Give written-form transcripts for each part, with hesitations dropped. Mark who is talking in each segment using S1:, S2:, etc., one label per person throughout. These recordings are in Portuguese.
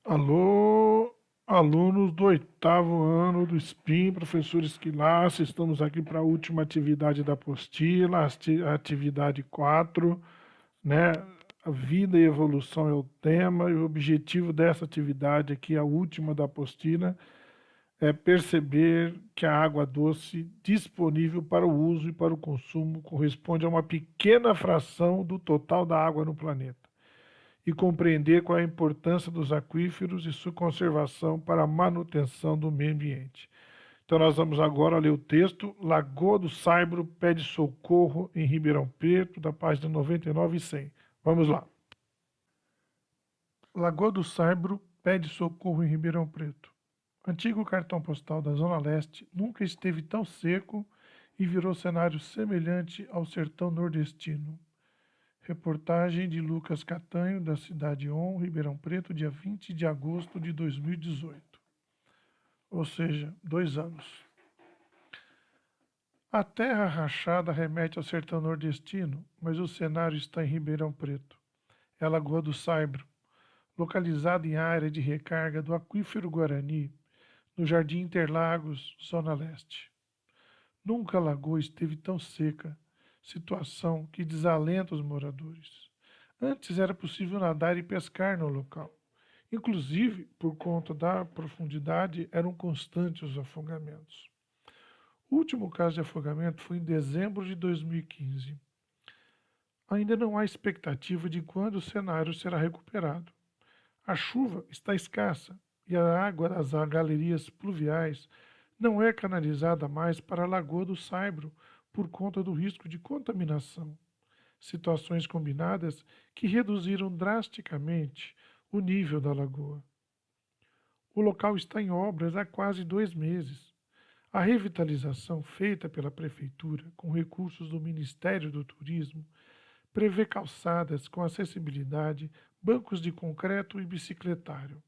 S1: Alô, alunos do oitavo ano do SPIN, professor Esquilace, estamos aqui para a última atividade da apostila, a atividade 4, né? A vida e evolução é o tema, e o objetivo dessa atividade aqui, a última da apostila, é perceber que a água doce disponível para o uso e para o consumo corresponde a uma pequena fração do total da água no planeta e compreender qual é a importância dos aquíferos e sua conservação para a manutenção do meio ambiente. Então nós vamos agora ler o texto Lagoa do Saibro pede socorro em Ribeirão Preto, da página 99 e 100. Vamos lá. Lagoa do Saibro pede socorro em Ribeirão Preto. Antigo cartão postal da Zona Leste nunca esteve tão seco e virou cenário semelhante ao sertão nordestino. Reportagem de Lucas Catanho, da Cidade On, Ribeirão Preto, dia 20 de agosto de 2018. Ou seja, 2 anos. A terra rachada remete ao sertão nordestino, mas o cenário está em Ribeirão Preto. É a Lagoa do Saibro, localizada em área de recarga do Aquífero Guarani, no Jardim Interlagos, Zona Leste. Nunca a lagoa esteve tão seca, situação que desalenta os moradores. Antes era possível nadar e pescar no local. Inclusive, por conta da profundidade, eram constantes os afogamentos. O último caso de afogamento foi em dezembro de 2015. Ainda não há expectativa de quando o cenário será recuperado. A chuva está escassa e a água das galerias pluviais não é canalizada mais para a Lagoa do Saibro por conta do risco de contaminação. Situações combinadas que reduziram drasticamente o nível da lagoa. O local está em obras há quase 2 meses. A revitalização feita pela Prefeitura, com recursos do Ministério do Turismo, prevê calçadas com acessibilidade, bancos de concreto e bicicletário.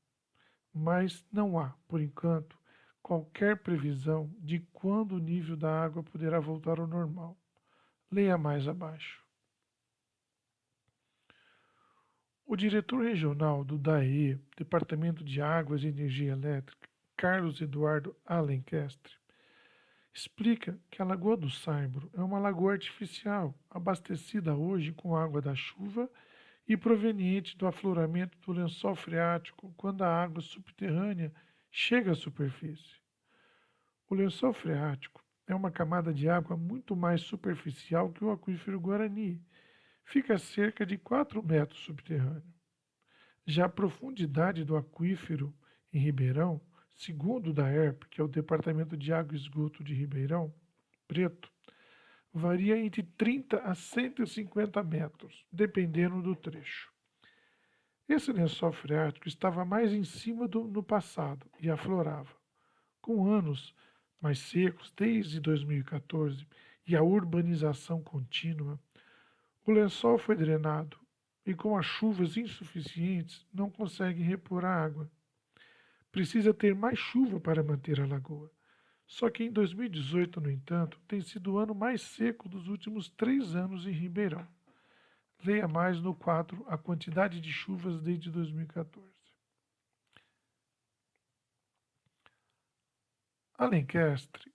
S1: Mas não há, por enquanto, qualquer previsão de quando o nível da água poderá voltar ao normal. Leia mais abaixo. O diretor regional do DAE, Departamento de Águas e Energia Elétrica, Carlos Eduardo Alencastre, explica que a Lagoa do Saibro é uma lagoa artificial, abastecida hoje com água da chuva e proveniente do afloramento do lençol freático quando a água subterrânea chega à superfície. O lençol freático é uma camada de água muito mais superficial que o aquífero Guarani. Fica a cerca de 4 metros subterrâneo. Já a profundidade do aquífero em Ribeirão, segundo o DAERP, que é o Departamento de Água e Esgoto de Ribeirão Preto, varia entre 30 a 150 metros, dependendo do trecho. Esse lençol freático estava mais em cima no passado e aflorava. Com anos mais secos, desde 2014, e a urbanização contínua, o lençol foi drenado e, com as chuvas insuficientes, não consegue repor a água. Precisa ter mais chuva para manter a lagoa. Só que em 2018, no entanto, tem sido o ano mais seco dos últimos 3 anos em Ribeirão. Leia mais no quadro A Quantidade de Chuvas desde 2014. Alencastre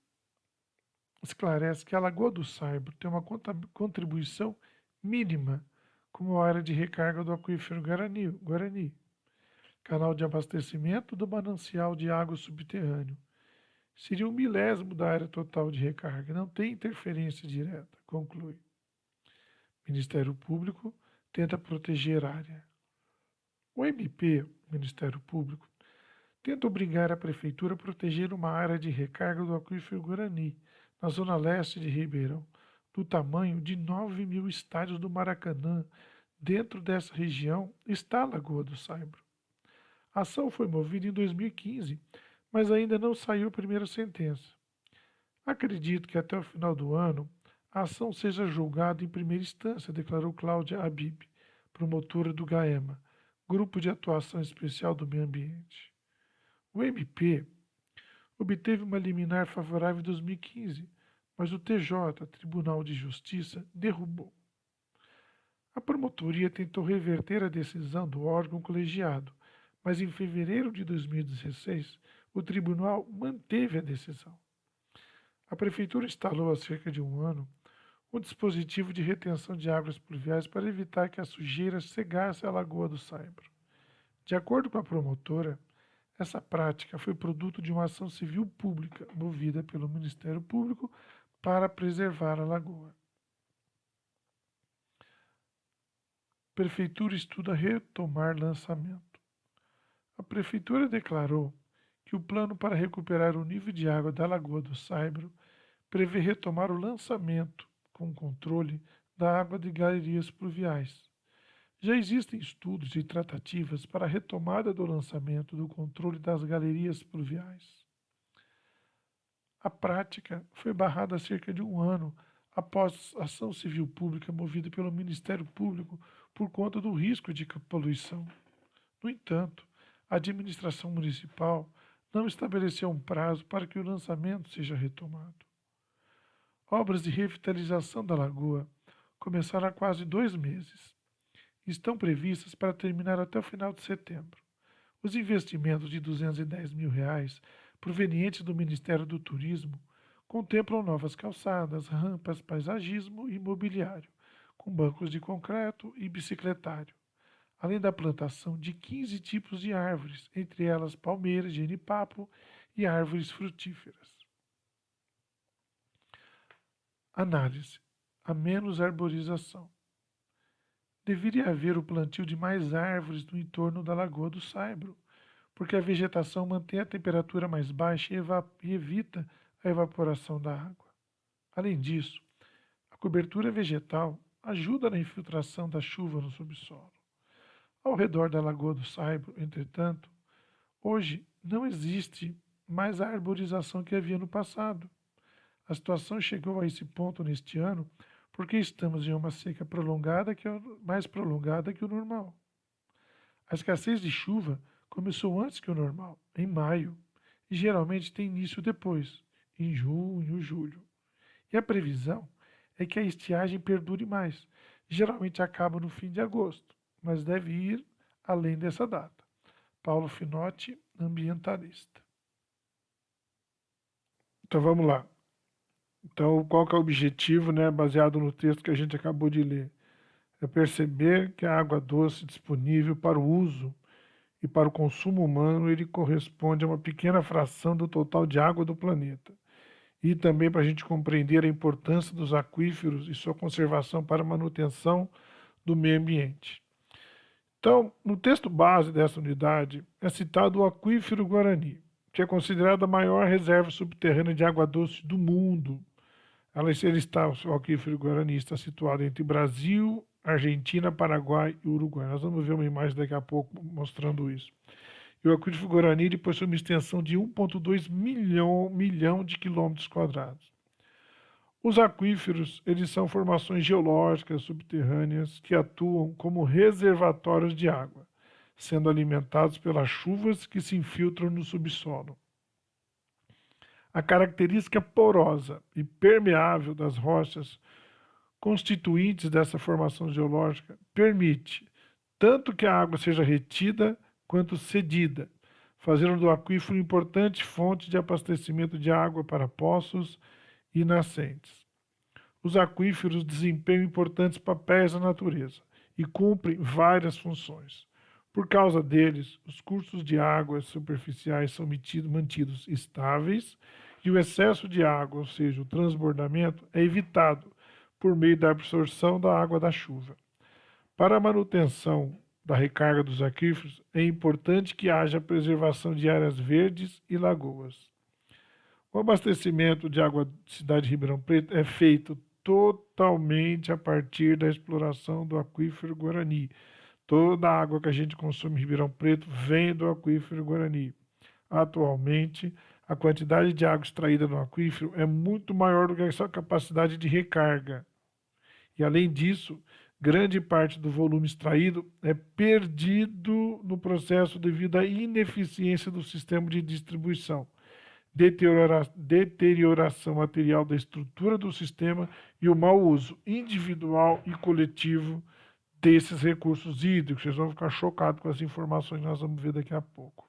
S1: esclarece que a Lagoa do Saibro tem uma contribuição mínima como área de recarga do aquífero Guarani, canal de abastecimento do manancial de água subterrâneo. Seria 1/1000º da área total de recarga, não tem interferência direta, conclui. Ministério Público tenta proteger a área. O MP, Ministério Público, tenta obrigar a Prefeitura a proteger uma área de recarga do aquífero Guarani, na zona leste de Ribeirão, do tamanho de 9.000 estádios do Maracanã. Dentro dessa região está a Lagoa do Saibro. A ação foi movida em 2015, mas ainda não saiu a primeira sentença. Acredito que até o final do ano a ação seja julgada em primeira instância, declarou Cláudia Habib, promotora do GAEMA, Grupo de Atuação Especial do Meio Ambiente. O MP obteve uma liminar favorável em 2015, mas o TJ, Tribunal de Justiça, derrubou. A promotoria tentou reverter a decisão do órgão colegiado, mas em fevereiro de 2016, o tribunal manteve a decisão. A prefeitura instalou há cerca de um ano um dispositivo de retenção de águas pluviais para evitar que a sujeira cegasse a Lagoa do Saibro. De acordo com a promotora, essa prática foi produto de uma ação civil pública movida pelo Ministério Público para preservar a lagoa. Prefeitura estuda retomar lançamento. A Prefeitura declarou que o plano para recuperar o nível de água da Lagoa do Saibro prevê retomar o lançamento, com controle, da água de galerias pluviais. Já existem estudos e tratativas para a retomada do lançamento do controle das galerias pluviais. A prática foi barrada há cerca de um ano após ação civil pública movida pelo Ministério Público por conta do risco de poluição. No entanto, a administração municipal não estabeleceu um prazo para que o lançamento seja retomado. Obras de revitalização da lagoa começaram há quase 2 meses e estão previstas para terminar até o final de setembro. Os investimentos de R$ 210 mil provenientes do Ministério do Turismo contemplam novas calçadas, rampas, paisagismo e mobiliário, com bancos de concreto e bicicletário, além da plantação de 15 tipos de árvores, entre elas palmeiras, jenipapo e árvores frutíferas. Análise: a menos arborização. Deveria haver o plantio de mais árvores no entorno da Lagoa do Saibro, porque a vegetação mantém a temperatura mais baixa e evita a evaporação da água. Além disso, a cobertura vegetal ajuda na infiltração da chuva no subsolo. Ao redor da Lagoa do Saibro, entretanto, hoje não existe mais a arborização que havia no passado. A situação chegou a esse ponto neste ano porque estamos em uma seca prolongada mais prolongada que o normal. A escassez de chuva começou antes que o normal, em maio, e geralmente tem início depois, em junho, julho. E a previsão é que a estiagem perdure mais, geralmente acaba no fim de agosto, mas deve ir além dessa data. Paulo Finotti, ambientalista. Então vamos lá. Então, qual que é o objetivo, né, baseado no texto que a gente acabou de ler? É perceber que a água doce disponível para o uso e para o consumo humano, ele corresponde a uma pequena fração do total de água do planeta. E também para a gente compreender a importância dos aquíferos e sua conservação para a manutenção do meio ambiente. Então, no texto base dessa unidade, é citado o aquífero Guarani, que é considerado a maior reserva subterrânea de água doce do mundo. O aquífero Guarani está situado entre Brasil, Argentina, Paraguai e Uruguai. Nós vamos ver uma imagem daqui a pouco mostrando isso. E o aquífero Guarani possui uma extensão de 1,2 milhão de quilômetros quadrados. Os aquíferos, eles são formações geológicas subterrâneas que atuam como reservatórios de água, sendo alimentados pelas chuvas que se infiltram no subsolo. A característica porosa e permeável das rochas constituintes dessa formação geológica permite tanto que a água seja retida quanto cedida, fazendo do aquífero importante fonte de abastecimento de água para poços e nascentes. Os aquíferos desempenham importantes papéis na natureza e cumprem várias funções. Por causa deles, os cursos de águas superficiais são mantidos estáveis e o excesso de água, ou seja, o transbordamento, é evitado por meio da absorção da água da chuva. Para a manutenção da recarga dos aquíferos, é importante que haja preservação de áreas verdes e lagoas. O abastecimento de água da cidade de Ribeirão Preto é feito totalmente a partir da exploração do aquífero Guarani. Toda a água que a gente consome em Ribeirão Preto vem do aquífero Guarani. Atualmente, a quantidade de água extraída no aquífero é muito maior do que a sua capacidade de recarga. E, além disso, grande parte do volume extraído é perdido no processo devido à ineficiência do sistema de distribuição, deterioração material da estrutura do sistema e o mau uso individual e coletivo desses recursos hídricos. Vocês vão ficar chocados com as informações que nós vamos ver daqui a pouco.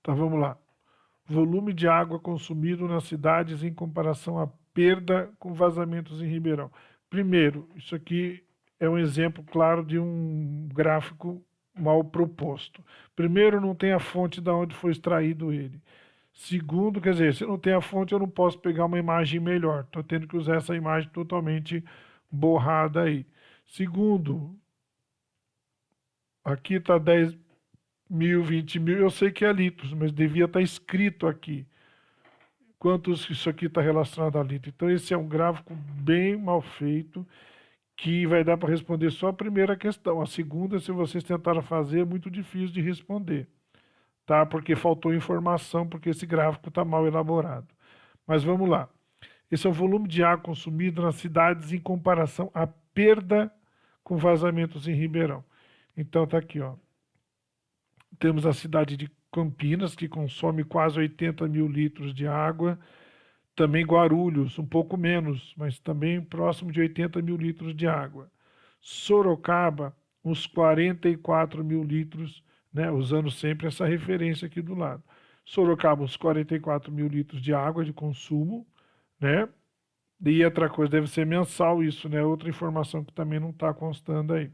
S1: Então vamos lá. Volume de água consumido nas cidades em comparação à perda com vazamentos em Ribeirão. Primeiro, isso aqui é um exemplo claro de um gráfico mal proposto. Primeiro, não tem a fonte de onde foi extraído ele. Segundo, quer dizer, se não tem a fonte, eu não posso pegar uma imagem melhor. Estou tendo que usar essa imagem totalmente borrada aí. Segundo, aqui está 10 mil, 20 mil, eu sei que é litros, mas devia estar escrito aqui quantos isso aqui está relacionado a litro. Então esse é um gráfico bem mal feito, que vai dar para responder só a primeira questão. A segunda, se vocês tentaram fazer, é muito difícil de responder, tá? Porque faltou informação, porque esse gráfico está mal elaborado. Mas vamos lá. Esse é o volume de água consumido nas cidades em comparação à perda com vazamentos em Ribeirão. Então tá aqui, ó. Temos a cidade de Campinas, que consome quase 80 mil litros de água. Também Guarulhos, um pouco menos, mas também próximo de 80 mil litros de água. Sorocaba, uns 44 mil litros, né, usando sempre essa referência aqui do lado. Sorocaba, uns 44 mil litros de água de consumo, né? E outra coisa, deve ser mensal isso, né? Outra informação que também não está constando aí.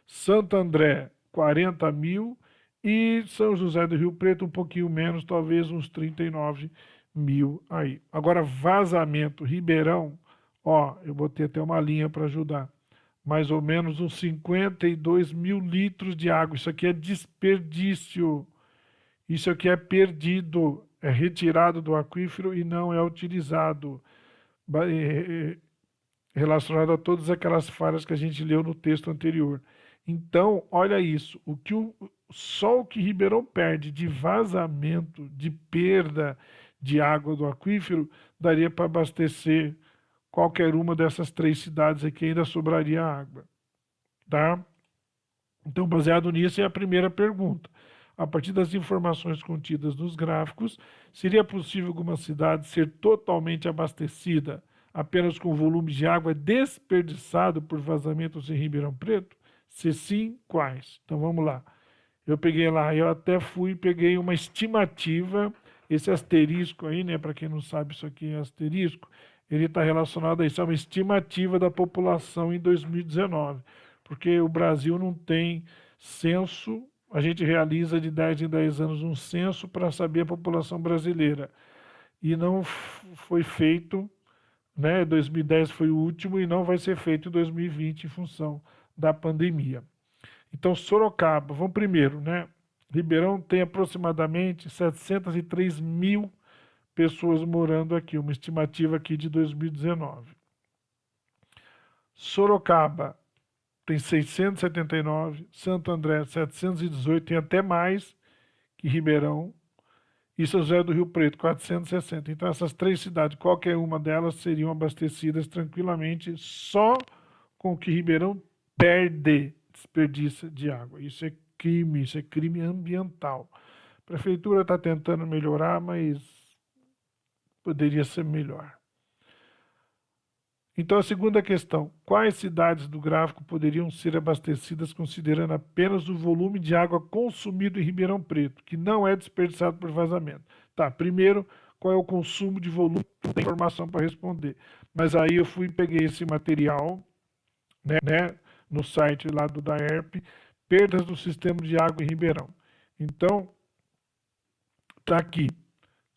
S1: Santo André, 40 mil. E São José do Rio Preto, um pouquinho menos, talvez uns 39 mil aí. Agora, vazamento, Ribeirão, ó, eu botei até uma linha para ajudar. Mais ou menos uns 52 mil litros de água. Isso aqui é desperdício. Isso aqui é perdido, é retirado do aquífero e não é utilizado. Relacionado a todas aquelas falhas que a gente leu no texto anterior. Então, olha isso, só o que Ribeirão perde de vazamento, de perda de água do aquífero, daria para abastecer qualquer uma dessas 3 cidades aqui, ainda sobraria água, tá? Então, baseado nisso, é a primeira pergunta. A partir das informações contidas nos gráficos, seria possível alguma cidade ser totalmente abastecida apenas com volume de água desperdiçado por vazamentos em Ribeirão Preto? Se sim, quais? Então vamos lá. Eu peguei lá, eu até peguei uma estimativa, esse asterisco aí, né, para quem não sabe, isso aqui é asterisco, ele está relacionado a isso, é uma estimativa da população em 2019, porque o Brasil não tem censo, a gente realiza de 10 em 10 anos um censo para saber a população brasileira, e não foi feito, né, 2010 foi o último e não vai ser feito em 2020 em função da pandemia. Então, Sorocaba, vamos primeiro, né? Ribeirão tem aproximadamente 703 mil pessoas morando aqui, uma estimativa aqui de 2019. Sorocaba tem 679, Santo André 718, tem até mais que Ribeirão, e São José do Rio Preto 460. Então essas 3 cidades, qualquer uma delas seriam abastecidas tranquilamente só com o que Ribeirão perde, desperdiça de água. Isso é crime ambiental. A prefeitura está tentando melhorar, mas poderia ser melhor. Então a segunda questão, quais cidades do gráfico poderiam ser abastecidas considerando apenas o volume de água consumido em Ribeirão Preto, que não é desperdiçado por vazamento? Tá, primeiro, qual é o consumo de volume? Não tem informação para responder. Mas aí eu peguei esse material, né, no site lá do DAERP, perdas do sistema de água em Ribeirão. Então, tá aqui,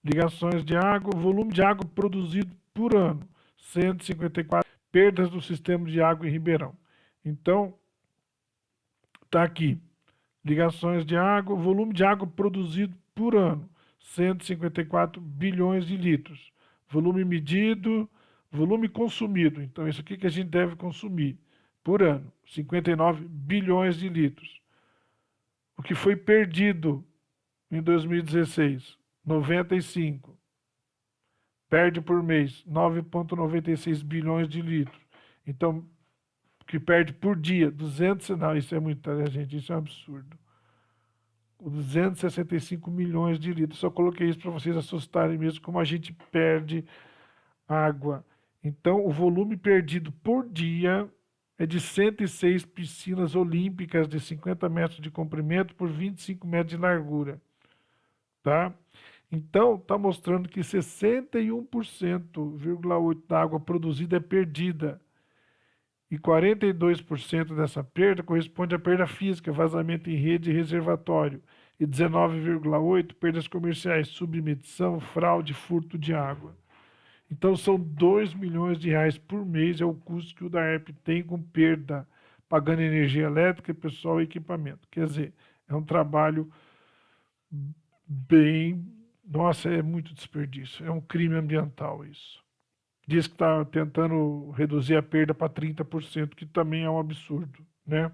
S1: ligações de água, volume de água produzido por ano, 154, perdas do sistema de água em Ribeirão. Então, tá aqui, ligações de água, volume de água produzido por ano, 154 bilhões de litros. Volume medido, volume consumido. Então, isso aqui que a gente deve consumir por ano, 59 bilhões de litros. O que foi perdido em 2016, 95. Perde por mês 9,96 bilhões de litros. Então, o que perde por dia, 200... Não, isso é muito, gente, isso é um absurdo. 265 milhões de litros. Só coloquei isso para vocês assustarem mesmo como a gente perde água. Então, o volume perdido por dia é de 106 piscinas olímpicas de 50 metros de comprimento por 25 metros de largura, tá? Então, está mostrando que 61,8% da água produzida é perdida. E 42% dessa perda corresponde à perda física, vazamento em rede e reservatório. E 19,8% perdas comerciais, submedição, fraude, furto de água. Então são 2 milhões de reais por mês é o custo que o DAERP tem com perda, pagando energia elétrica, pessoal e equipamento. Quer dizer, é um trabalho bem... Nossa, é muito desperdício. É um crime ambiental isso. Diz que está tentando reduzir a perda para 30%, que também é um absurdo, né?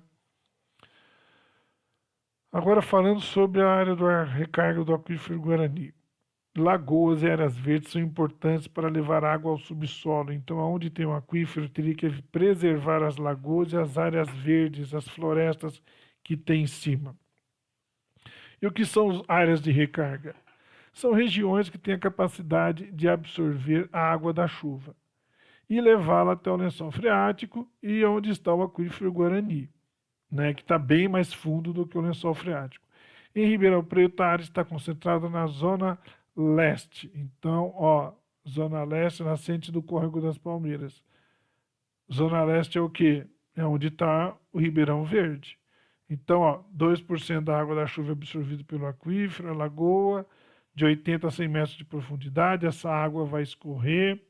S1: Agora falando sobre a área da recarga do aquífero Guarani. Lagoas e áreas verdes são importantes para levar água ao subsolo. Então, onde tem um aquífero, teria que preservar as lagoas e as áreas verdes, as florestas que tem em cima. E o que são as áreas de recarga? São regiões que têm a capacidade de absorver a água da chuva e levá-la até o lençol freático e onde está o aquífero Guarani, né, que está bem mais fundo do que o lençol freático. Em Ribeirão Preto, a área está concentrada na zona leste. Então, ó, zona leste, nascente do Córrego das Palmeiras. Zona leste é o quê? É onde está o Ribeirão Verde. Então, ó, 2% da água da chuva é absorvida pelo aquífero, a lagoa, de 80 a 100 metros de profundidade. Essa água vai escorrer,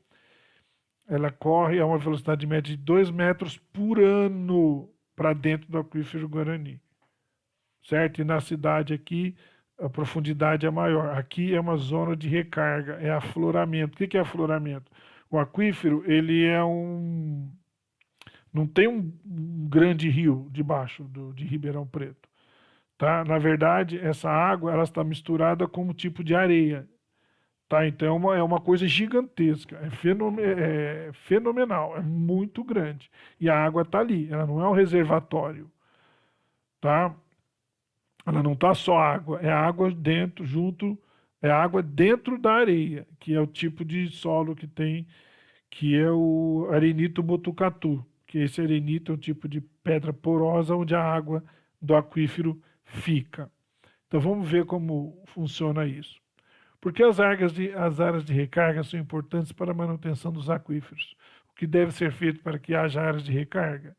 S1: ela corre a uma velocidade média de 2 metros por ano para dentro do aquífero Guarani. Certo? E na cidade aqui, a profundidade é maior. Aqui é uma zona de recarga, é afloramento. O que é afloramento? O aquífero, ele é um... Não tem um grande rio debaixo de Ribeirão Preto. Tá? Na verdade, essa água ela está misturada com um tipo de areia. Tá? Então é uma coisa gigantesca, é fenomenal, é muito grande. E a água está ali, ela não é um reservatório. Tá? Ela não está só água, é água dentro, junto, é água dentro da areia, que é o tipo de solo que tem, que é o arenito botucatu, que esse arenito é um tipo de pedra porosa onde a água do aquífero fica. Então vamos ver como funciona isso. Porque as áreas de recarga são importantes para a manutenção dos aquíferos. O que deve ser feito para que haja áreas de recarga?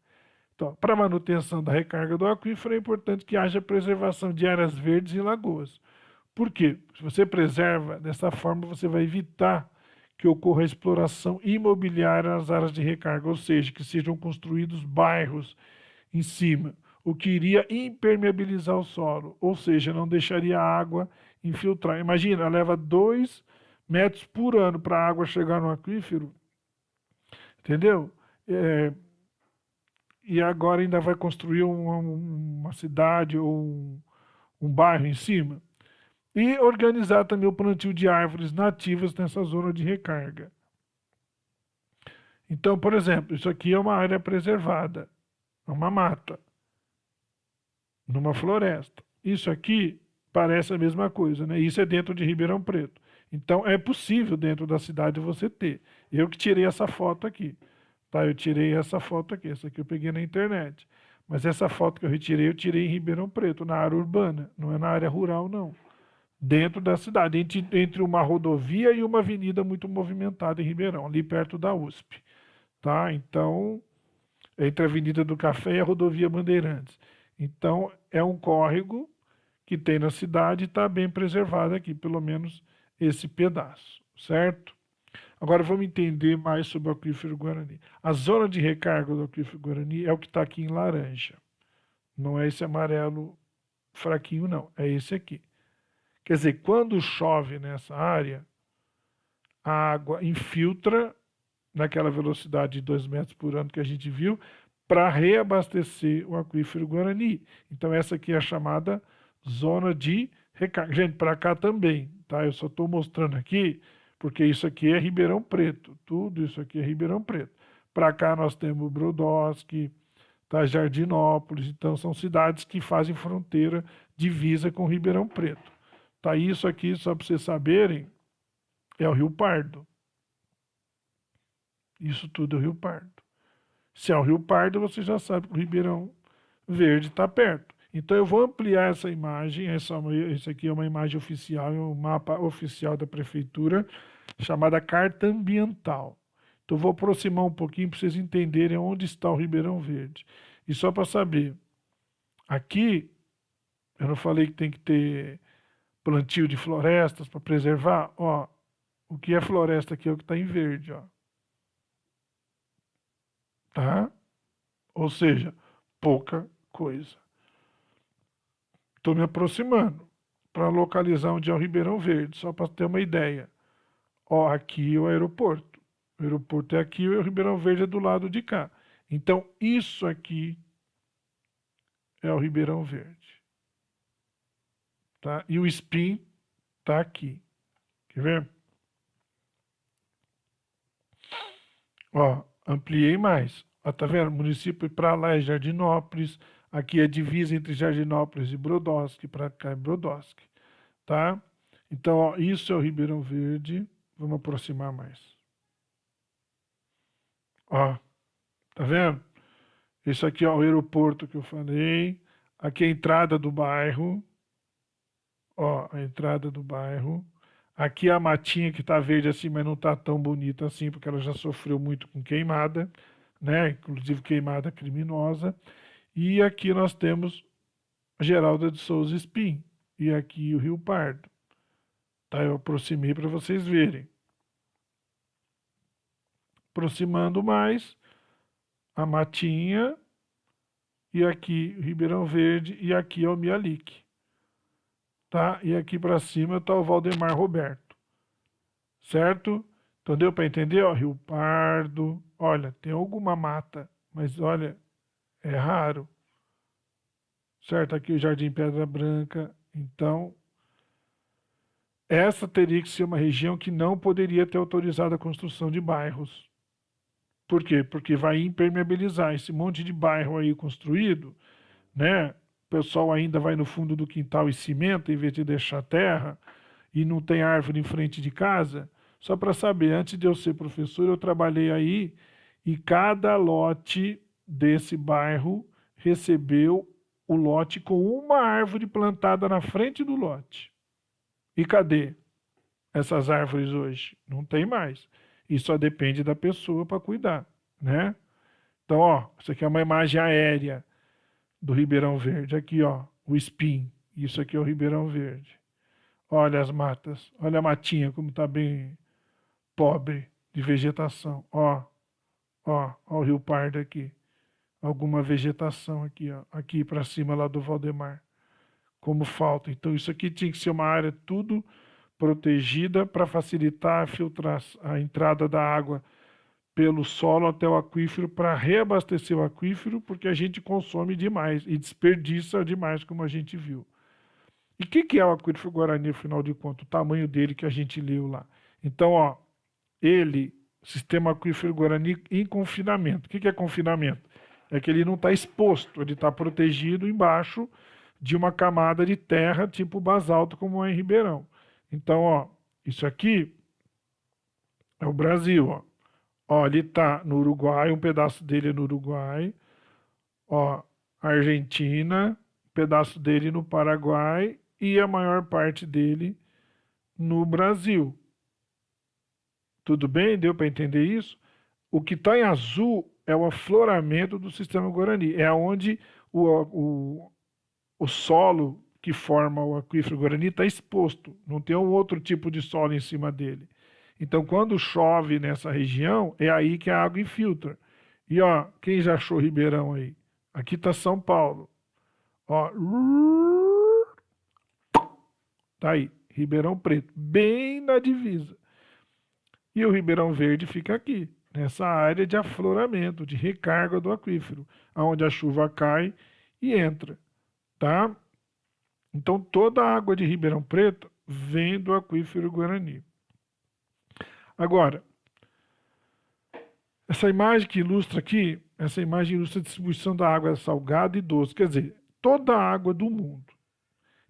S1: Então, para a manutenção da recarga do aquífero, é importante que haja preservação de áreas verdes e lagoas. Por quê? Se você preserva, dessa forma você vai evitar que ocorra a exploração imobiliária nas áreas de recarga, ou seja, que sejam construídos bairros em cima, o que iria impermeabilizar o solo, ou seja, não deixaria a água infiltrar. Imagina, leva 2 metros por ano para a água chegar no aquífero, entendeu? E agora ainda vai construir uma cidade ou um bairro em cima. E organizar também o plantio de árvores nativas nessa zona de recarga. Então, por exemplo, isso aqui é uma área preservada, é uma mata, numa floresta. Isso aqui parece a mesma coisa, né? Isso é dentro de Ribeirão Preto. Então, é possível dentro da cidade você ter. Eu que tirei essa foto aqui. Tá, eu tirei essa foto aqui, essa aqui eu peguei na internet. Mas essa foto que eu tirei em Ribeirão Preto, na área urbana, não é na área rural, não. Dentro da cidade, entre uma rodovia e uma avenida muito movimentada em Ribeirão, ali perto da USP. Tá? Então, entre a Avenida do Café e a rodovia Bandeirantes. Então, é um córrego que tem na cidade e está bem preservado aqui, pelo menos esse pedaço, certo? Agora vamos entender mais sobre o aquífero Guarani. A zona de recarga do aquífero Guarani é o que está aqui em laranja. Não é esse amarelo fraquinho, não. É esse aqui. Quer dizer, quando chove nessa área, a água infiltra naquela velocidade de 2 metros por ano que a gente viu, para reabastecer o aquífero Guarani. Então essa aqui é a chamada zona de recarga. Gente, para cá também, tá? Eu só estou mostrando aqui porque isso aqui é Ribeirão Preto, tudo isso aqui é Ribeirão Preto. Para cá nós temos Brodowski, tá? Jardinópolis, então são cidades que fazem fronteira divisa com Ribeirão Preto. Tá, isso aqui, só para vocês saberem, é o Rio Pardo. Isso tudo é o Rio Pardo. Se é o Rio Pardo, você já sabe que o Ribeirão Verde está perto. Então eu vou ampliar essa imagem, essa aqui é uma imagem oficial, é um mapa oficial da prefeitura, chamada Carta Ambiental. Então eu vou aproximar um pouquinho para vocês entenderem onde está o Ribeirão Verde. E só para saber, aqui, eu não falei que tem que ter plantio de florestas para preservar? Ó, o que é floresta aqui é o que está em verde, ó. Tá? Ou seja, pouca coisa. Estou me aproximando para localizar onde é o Ribeirão Verde, só para ter uma ideia. Ó, aqui é o aeroporto. O aeroporto é aqui e o Ribeirão Verde é do lado de cá. Então, isso aqui é o Ribeirão Verde. Tá? E o SPIN está aqui. Quer ver? Ó, ampliei mais. Ó, tá vendo? O município para lá é Jardinópolis. Aqui é divisa entre Jardinópolis e Brodowski. Para cá é Brodowski. Tá? Então, ó, isso é o Ribeirão Verde. Vamos aproximar mais. Ó, tá vendo? Esse aqui é o aeroporto que eu falei. Aqui é a entrada do bairro. Ó, a entrada do bairro. Aqui é a matinha que tá verde assim, mas não tá tão bonita assim, porque ela já sofreu muito com queimada, né? Inclusive queimada criminosa. E aqui nós temos Geralda de Souza Espim. E aqui o Rio Pardo. Tá? Eu aproximei para vocês verem. Aproximando mais, a matinha. E aqui Ribeirão Verde. E aqui é o Mialik. Tá? E aqui para cima está o Valdemar Roberto. Certo? Então deu para entender? Ó, Rio Pardo. Olha, tem alguma mata, mas olha, é raro. Certo? Aqui o Jardim Pedra Branca. Então, essa teria que ser uma região que não poderia ter autorizado a construção de bairros. Por quê? Porque vai impermeabilizar esse monte de bairro aí construído, né? O pessoal ainda vai no fundo do quintal e cimenta em vez de deixar terra, e não tem árvore em frente de casa. Só para saber, antes de eu ser professor, eu trabalhei aí e cada lote desse bairro recebeu o lote com uma árvore plantada na frente do lote. E cadê essas árvores hoje? Não tem mais. E só depende da pessoa para cuidar, né? Então, ó, isso aqui é uma imagem aérea do Ribeirão Verde. Aqui, ó, o SPIN. Isso aqui é o Ribeirão Verde. Olha as matas. Olha a matinha como está bem pobre de vegetação. Ó o Rio Pardo aqui. Alguma vegetação aqui, ó. Aqui para cima lá do Valdemar. Como falta. Então isso aqui tinha que ser uma área tudo protegida para facilitar a entrada da água pelo solo até o aquífero para reabastecer o aquífero, porque a gente consome demais e desperdiça demais, como a gente viu. E o que é o aquífero Guarani, afinal de contas? O tamanho dele que a gente leu lá. Então, ó, sistema aquífero Guarani em confinamento. O que é confinamento? É que ele não está exposto, ele está protegido embaixo de uma camada de terra tipo basalto, como é em Ribeirão. Então, ó, isso aqui é o Brasil, ó. Ó, ele está no Uruguai, um pedaço dele é no Uruguai. Ó, Argentina, um pedaço dele no Paraguai e a maior parte dele no Brasil. Tudo bem? Deu para entender isso? O que está em azul é o afloramento do sistema Guarani. É onde o solo que forma o aquífero Guarani está exposto. Não tem um outro tipo de solo em cima dele. Então, quando chove nessa região, é aí que a água infiltra. E ó, quem já achou Ribeirão aí? Aqui está São Paulo. Ó, tá aí, Ribeirão Preto, bem na divisa. E o Ribeirão Verde fica aqui, nessa área de afloramento, de recarga do aquífero, onde a chuva cai e entra, tá? Então toda a água de Ribeirão Preto vem do aquífero Guarani. Agora, essa imagem que ilustra aqui, essa imagem ilustra a distribuição da água salgada e doce, quer dizer, toda a água do mundo.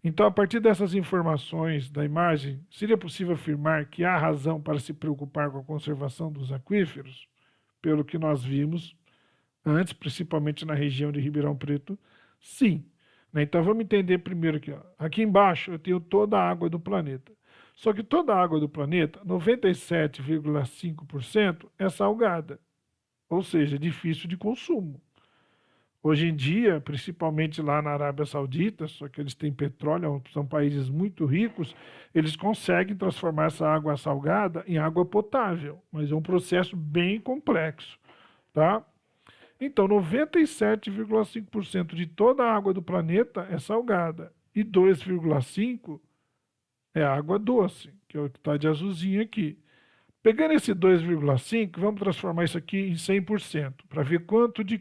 S1: Então, a partir dessas informações da imagem, seria possível afirmar que há razão para se preocupar com a conservação dos aquíferos, pelo que nós vimos antes, principalmente na região de Ribeirão Preto? Sim. Né? Então, vamos entender primeiro aqui. Ó. Aqui embaixo eu tenho toda a água do planeta. Só que toda a água do planeta, 97,5% é salgada, ou seja, difícil de consumo. Hoje em dia, principalmente lá na Arábia Saudita, só que eles têm petróleo, são países muito ricos, eles conseguem transformar essa água salgada em água potável, mas é um processo bem complexo, tá? Então, 97,5% de toda a água do planeta é salgada e 2,5% é água doce, que é o que está de azulzinho aqui. Pegando esse 2,5%, vamos transformar isso aqui em 100%, para ver quanto de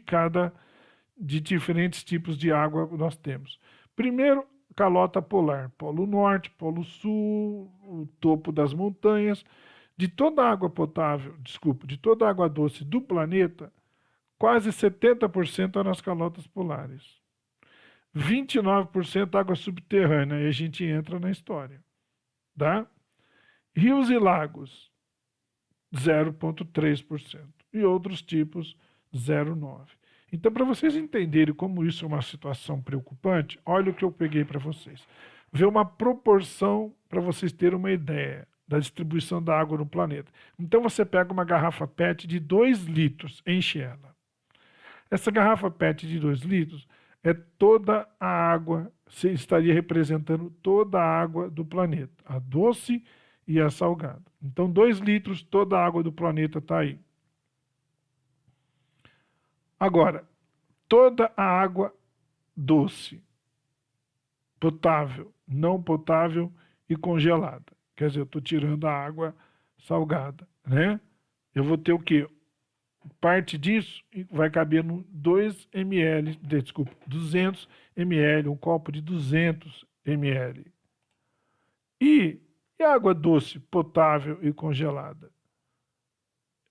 S1: diferentes tipos de água nós temos. Primeiro, calota polar, Polo Norte, Polo Sul, o topo das montanhas. De toda a água potável, de toda a água doce do planeta, quase 70% é nas calotas polares. 29% água subterrânea, aí a gente entra na história. Tá? Rios e lagos, 0,3%. E outros tipos, 0,9%. Então, para vocês entenderem como isso é uma situação preocupante, olha o que eu peguei para vocês. Vê uma proporção para vocês terem uma ideia da distribuição da água no planeta. Então, você pega uma garrafa PET de 2 litros, enche ela. Essa garrafa PET de 2 litros é toda a água, você estaria representando toda a água do planeta, a doce e a salgada. Então, 2 litros, toda a água do planeta está aí. Agora, toda a água doce, potável, não potável e congelada. Quer dizer, eu estou tirando a água salgada, né? Eu vou ter o quê? Parte disso vai caber no 200 ml, um copo de 200 ml. E a água doce, potável e congelada?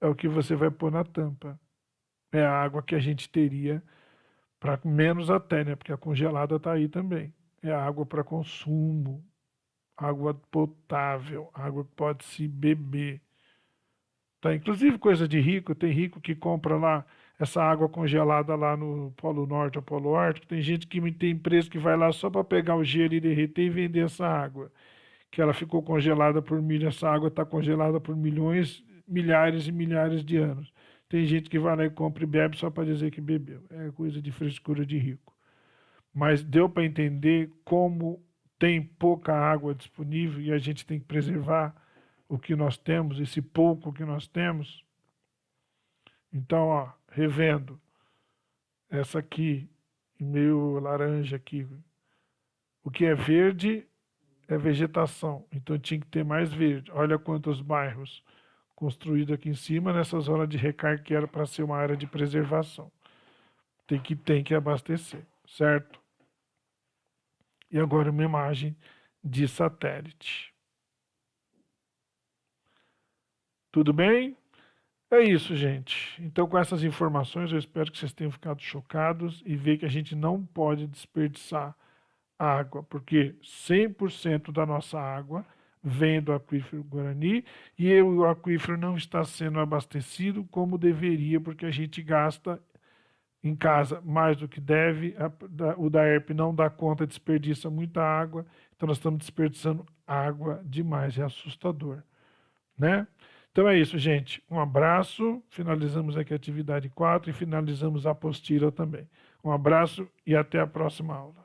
S1: É o que você vai pôr na tampa. É a água que a gente teria para menos até, né? Porque a congelada está aí também. É água para consumo, água potável, água que pode se beber. Tá? Inclusive coisa de rico, tem rico que compra lá essa água congelada lá no Polo Norte ou Polo Ártico. Tem gente que tem empresa que vai lá só para pegar o gelo e derreter e vender essa água. Que ela ficou congelada por milhões, essa água está congelada por milhões, milhares e milhares de anos. Tem gente que vai lá e compra e bebe só para dizer que bebeu. É coisa de frescura de rico. Mas deu para entender como tem pouca água disponível e a gente tem que preservar o que nós temos, esse pouco que nós temos. Então, ó, revendo, essa aqui, meio laranja aqui, o que é verde é vegetação, então tinha que ter mais verde. Olha quantos bairros construídos aqui em cima, nessa zona de recarga que era para ser uma área de preservação. Tem que abastecer, certo? E agora uma imagem de satélite. Tudo bem? É isso, gente. Então, com essas informações, eu espero que vocês tenham ficado chocados e ver que a gente não pode desperdiçar água, porque 100% da nossa água vem do aquífero Guarani e o aquífero não está sendo abastecido como deveria, porque a gente gasta em casa mais do que deve, o DAERP não dá conta, desperdiça muita água, então nós estamos desperdiçando água demais, é assustador, né? Então é isso, gente. Um abraço, finalizamos aqui a atividade 4 e finalizamos a apostila também. Um abraço e até a próxima aula.